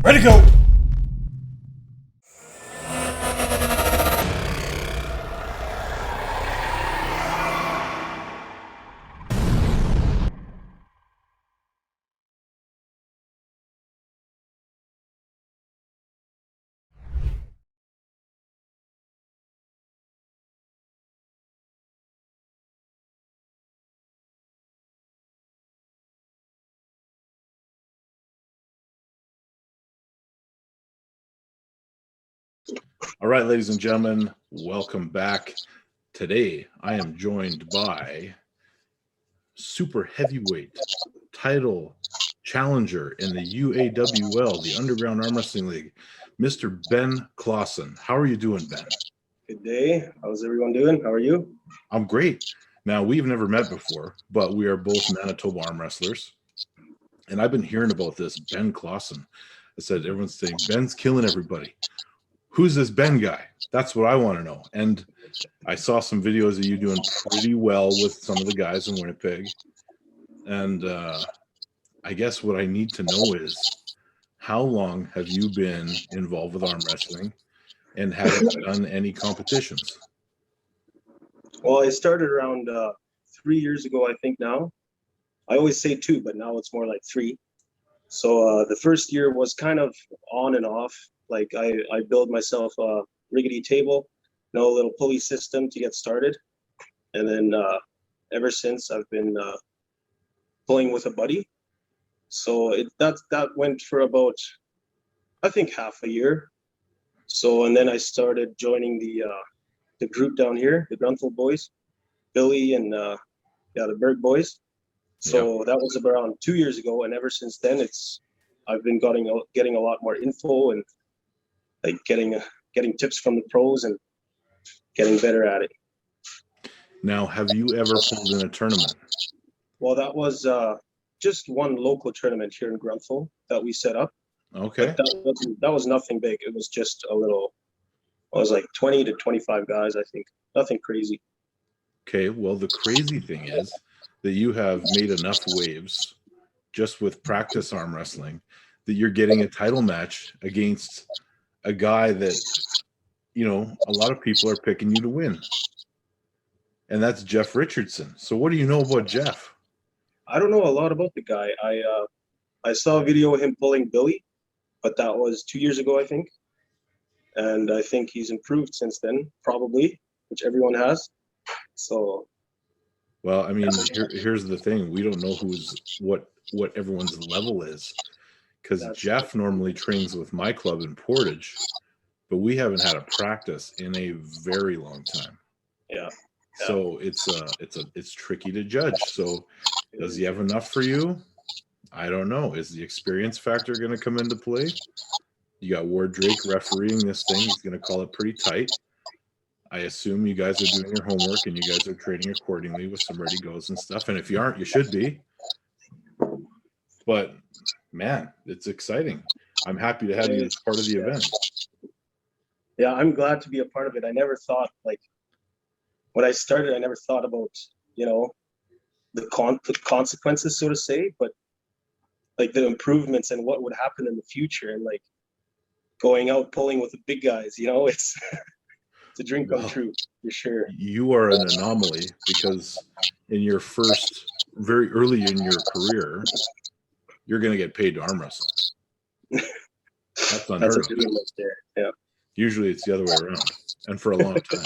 Ready to go. All right, ladies and gentlemen, welcome back. Today, I am joined by super heavyweight title challenger in the UAWL, the Underground Arm Wrestling League, Mr. Ben Klassen. How are you doing, Ben? Good day. How's everyone doing? How are you? I'm great. Now, we've never met before, but we are both Manitoba arm wrestlers. And I've been hearing about this Ben Klassen. I said, everyone's saying, Ben's killing everybody. Who's this Ben guy? That's what I want to know. And I saw some videos of you doing pretty well with some of the guys in Winnipeg. And I guess what I need to know is, how long have you been involved with arm wrestling, and have you done any competitions? Well, I started around 3 years ago, I think now. I always say 2, but now it's more like 3. So the first year was kind of on and off. Like I built myself a rickety table, no little pulley system to get started. And then ever since I've been pulling with a buddy. So that went for about, I think, half a year. So, and then I started joining the group down here, the Grunthal boys, Billy and the Berg boys. So That was around 2 years ago. And ever since then, I've been getting a lot more info and like getting tips from the pros and getting better at it. Now, have you ever pulled in a tournament? Well, that was just one local tournament here in Grunthal that we set up. Okay. That was nothing big. It was just a little, it was like 20 to 25 guys, I think. Nothing crazy. Okay, well, the crazy thing is that you have made enough waves just with practice arm wrestling that you're getting a title match against a guy that, you know, a lot of people are picking you to win. And that's Jeff Richardson. So what do you know about Jeff? I don't know a lot about the guy. I saw a video of him pulling Billy, but that was 2 years ago, I think. And I think he's improved since then, probably, which everyone has. So, well, I mean, here's the thing: we don't know what everyone's level is, because Jeff normally trains with my club in Portage, but we haven't had a practice in a very long time. Yeah. So it's tricky to judge. So, does he have enough for you? I don't know. Is the experience factor going to come into play? You got Ward Drake refereeing this thing. He's going to call it pretty tight. I assume you guys are doing your homework and you guys are training accordingly with some ready goes and stuff. And if you aren't, you should be. But man, it's exciting. I'm happy to have you as part of the event. Yeah, I'm glad to be a part of it. I never thought, like, when I started, I never thought about, you know, the consequences, so to say, but like the improvements and what would happen in the future, and like going out pulling with the big guys, you know, it's a dream come true for sure. You are an anomaly, because in your first, very early in your career, you're going to get paid to arm wrestle. That's unheard of. Yeah. Usually it's the other way around, and for a long time.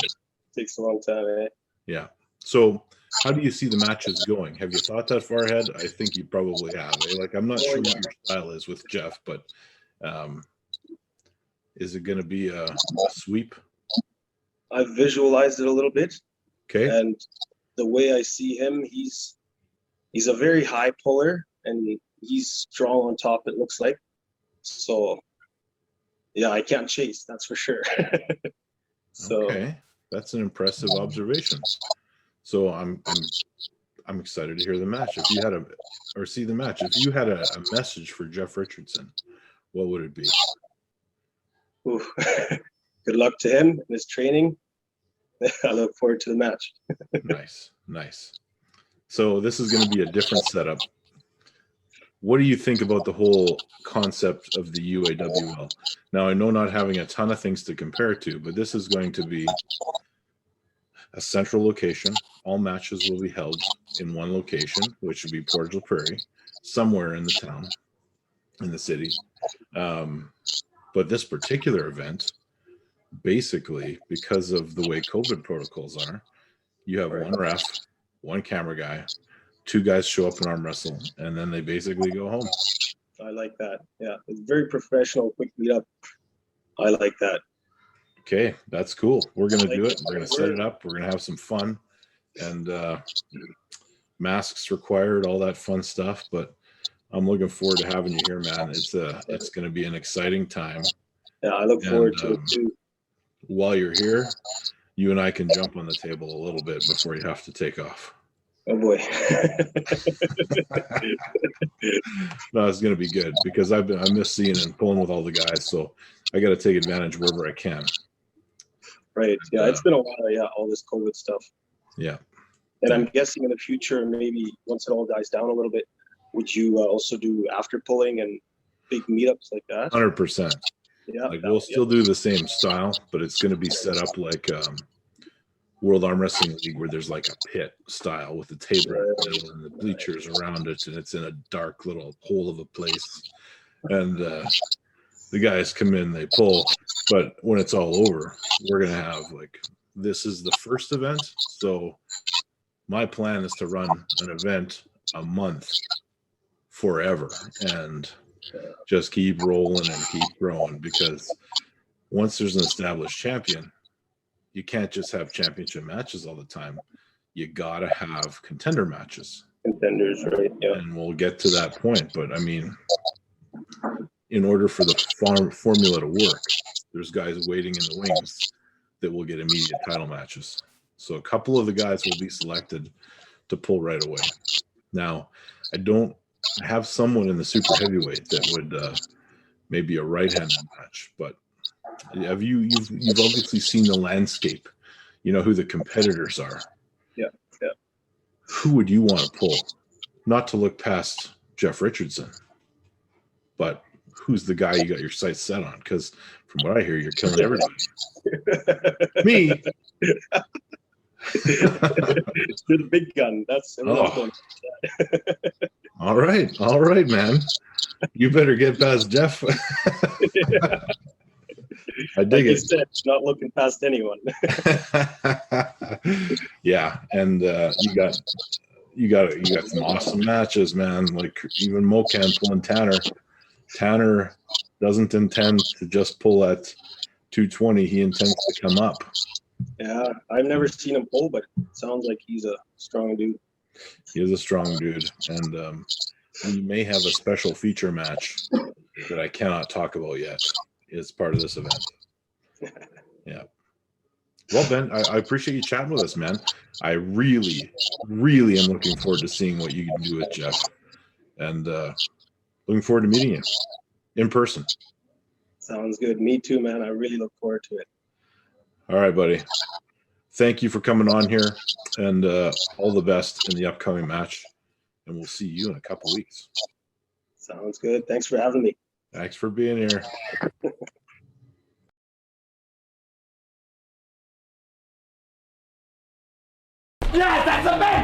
Takes a long time, eh? Yeah. So how do you see the matches going? Have you thought that far ahead? I think you probably have. Eh? Like, I'm not sure what your style is with Jeff, but is it going to be a sweep? I've visualized it a little bit. Okay. And the way I see him, he's a very high puller, and he's strong on top, it looks like. So, yeah, I can't chase, that's for sure. So, okay. That's an impressive observation. So I'm excited to hear the match. If you had see the match, if you had a message for Jeff Richardson, what would it be? Good luck to him in his training. I look forward to the match. Nice. So this is going to be a different setup. what do you think about the whole concept of the UAWL? Now, I know not having a ton of things to compare to, but this is going to be a central location. All matches will be held in one location, which would be Portage la Prairie, somewhere in the town, in the city. But this particular event, basically, because of the way COVID protocols are, you have one ref, one camera guy, 2 guys show up and arm wrestle, and then they basically go home. I like that. Yeah, it's very professional, quick meetup. I like that. Okay, that's cool. We're going to do it. We're going to set it up. We're going to have some fun, and masks required, all that fun stuff. But I'm looking forward to having you here, man. It's going to be an exciting time. Yeah, I look forward to it too. While you're here, you and I can jump on the table a little bit before you have to take off. Oh boy. No, it's going to be good because I miss seeing and pulling with all the guys, so I got to take advantage wherever I can. Right. Yeah, it's been a while. Yeah, all this COVID stuff. Yeah. And I'm guessing in the future, maybe once it all dies down a little bit, would you also do after pulling and big meetups like that? 100%. Yeah. Like we'll still do the same style, but it's going to be set up like World Arm Wrestling League, where there's like a pit style with the table and the bleachers around it, and it's in a dark little hole of a place. And the guys come in, they pull, but when it's all over, we're gonna have like, this is the first event, so my plan is to run an event a month forever and just keep rolling and keep growing, because once there's an established champion, you can't just have championship matches all the time. You gotta have contender matches. Contenders, right? Yeah. And we'll get to that point. But I mean, in order for the formula to work, there's guys waiting in the wings that will get immediate title matches. So a couple of the guys will be selected to pull right away. Now, I don't have someone in the super heavyweight that would maybe a right-handed match, but you've obviously seen the landscape. You know who the competitors are. Yeah. Who would you want to pull? Not to look past Jeff Richardson, but who's the guy you got your sights set on? Because from what I hear, you're killing everybody. Me. You're the big gun. That's all right, man. You better get past Jeff. I dig it. Said, not looking past anyone. Yeah, and you got some awesome matches, man. Like even Mocan pulling Tanner. Tanner doesn't intend to just pull at 220. He intends to come up. Yeah, I've never seen him pull, but it sounds like he's a strong dude. He is a strong dude, and we may have a special feature match that I cannot talk about yet. Is part of this event. Yeah. Well, Ben, I appreciate you chatting with us, man. I really, really am looking forward to seeing what you can do with Jeff, and looking forward to meeting you in person. Sounds good. Me too, man. I really look forward to it. All right, buddy. Thank you for coming on here, and all the best in the upcoming match. And we'll see you in a couple weeks. Sounds good. Thanks for having me. Thanks for being here. Yes, that's amazing!